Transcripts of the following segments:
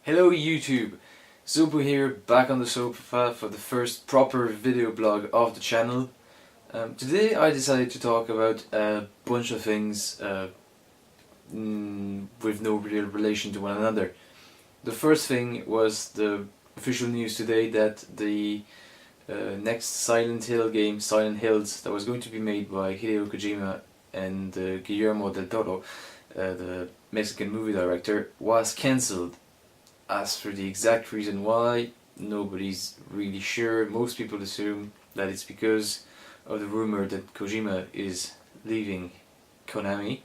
Hello YouTube! Zopo here, back on the sofa for the first proper video blog of the channel. Today I decided to talk about a bunch of things with no real relation to one another. The first thing was the official news today that the next Silent Hill game, Silent Hills, that was going to be made by Hideo Kojima and Guillermo del Toro, the Mexican movie director, was cancelled. As for the exact reason why, nobody's really sure. Most people assume that it's because of the rumor that Kojima is leaving Konami,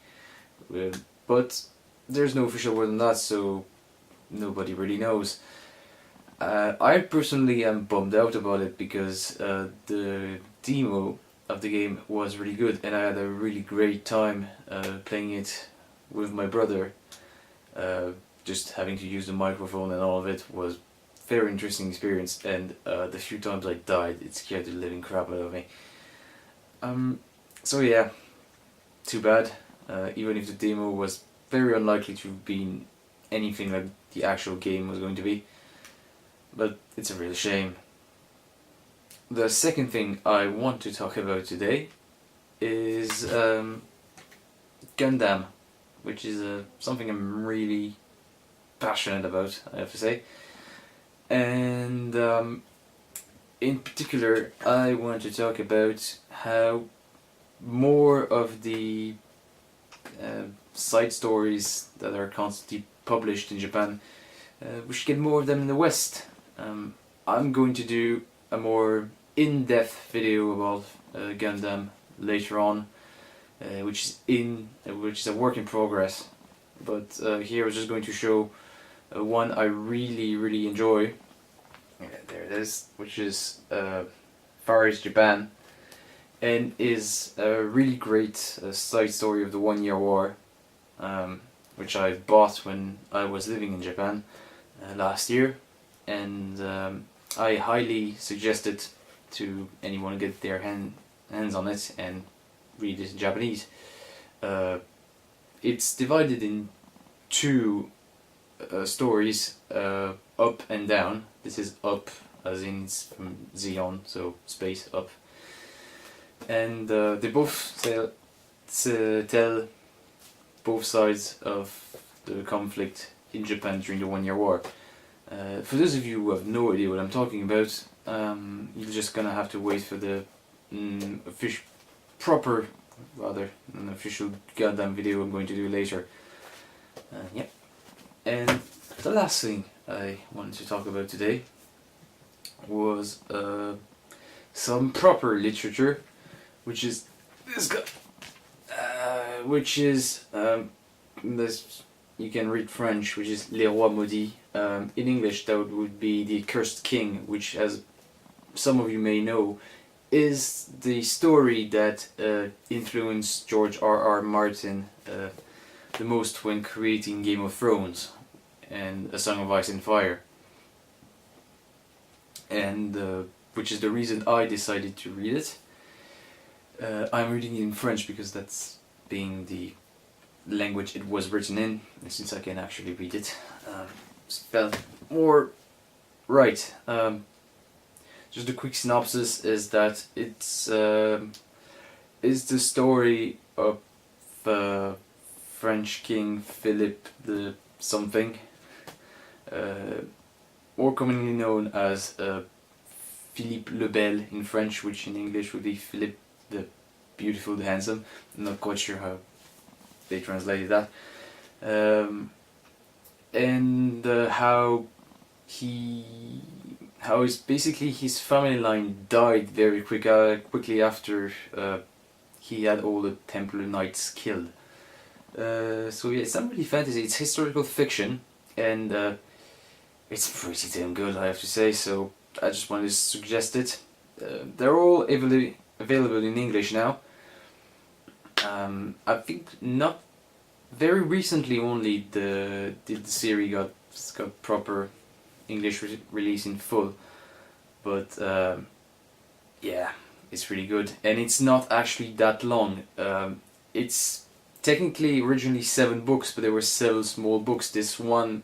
but there's no official word on that, so nobody really knows. I personally am bummed out about it because the demo of the game was really good and I had a really great time playing it with my brother. Just having to use the microphone and all of it was a very interesting experience, and the few times I died, it scared the living crap out of me. So yeah, too bad. Even if the demo was very unlikely to have been anything like the actual game was going to be, but it's a real shame. The second thing I want to talk about today is Gundam, which is something I'm really passionate about, I have to say. And in particular I want to talk about how more of the side stories that are constantly published in Japan, we should get more of them in the West. I'm going to do a more in-depth video about Gundam later on, which is a work in progress. But here I was just going to show one I really enjoy. Yeah, there it is, which is Far East Japan, and is a really great side story of the 1 Year War, which I bought when I was living in Japan last year, and I highly suggest it to anyone who get their hands on it and read it in Japanese. It's divided in two stories, up and down. This is up as in it's from Xeon, so space up, and they both tell both sides of the conflict in Japan during the 1 Year War. For those of you who have no idea what I'm talking about, you're just gonna have to wait for the an official Gundam video I'm going to do later. Yep. And the last thing I wanted to talk about today was some proper literature, which is this guy, which is this, you can read French, which is Les Rois Maudits. In English that would be The Accursed King, which, as some of you may know, is the story that influenced George R.R. Martin the most when creating Game of Thrones and A Song of Ice and Fire, and which is the reason I decided to read it. I'm reading it in French because that's being the language it was written in, and since I can actually read it, it felt more right. Just a quick synopsis is that it's the story of French King Philip the something, more commonly known as Philippe le Bel in French, which in English would be Philippe the Beautiful, the Handsome. I'm not quite sure how they translated that. And how basically his family line died very quickly after he had all the Templar Knights killed. So yeah, it's not really fantasy, it's historical fiction, and it's pretty damn good, I have to say, so I just wanted to suggest it. They're all available in English now. I think not very recently only the series got proper English release in full, but yeah, it's really good, and it's not actually that long. It's technically originally 7 books, but there were several small books. This one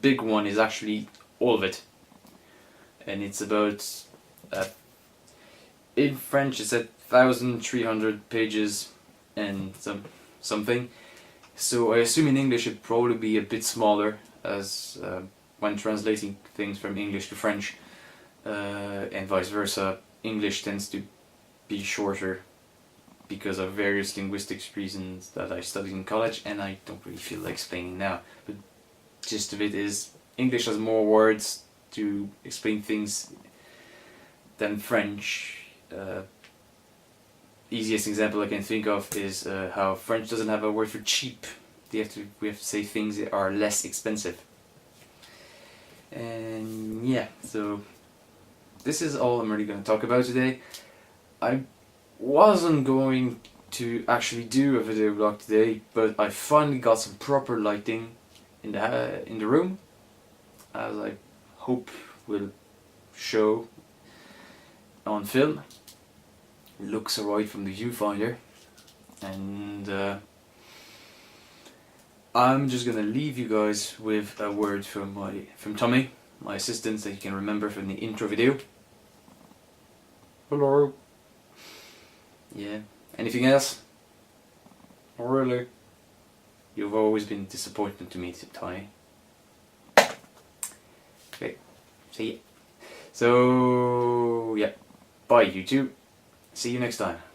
big one is actually all of it, and it's about in French it's at 1,300 pages and something. So I assume in English it'd probably be a bit smaller, as when translating things from English to French, and vice versa. English tends to be shorter because of various linguistics reasons that I studied in college, and I don't really feel like explaining now. But gist of it is, English has more words to explain things than French. Easiest example I can think of is how French doesn't have a word for cheap. We have to say things that are less expensive. And yeah, so this is all I'm really going to talk about today. I wasn't going to actually do a video blog today, but I finally got some proper lighting in the room, as I hope will show on film. It looks alright from the viewfinder, and I'm just gonna leave you guys with a word from Tommy, my assistant, that you can remember from the intro video. Hello. Yeah. Anything else? Not really. You've always been a disappointment to me, Tommy. Okay. See ya. So yeah. Bye, YouTube. See you next time.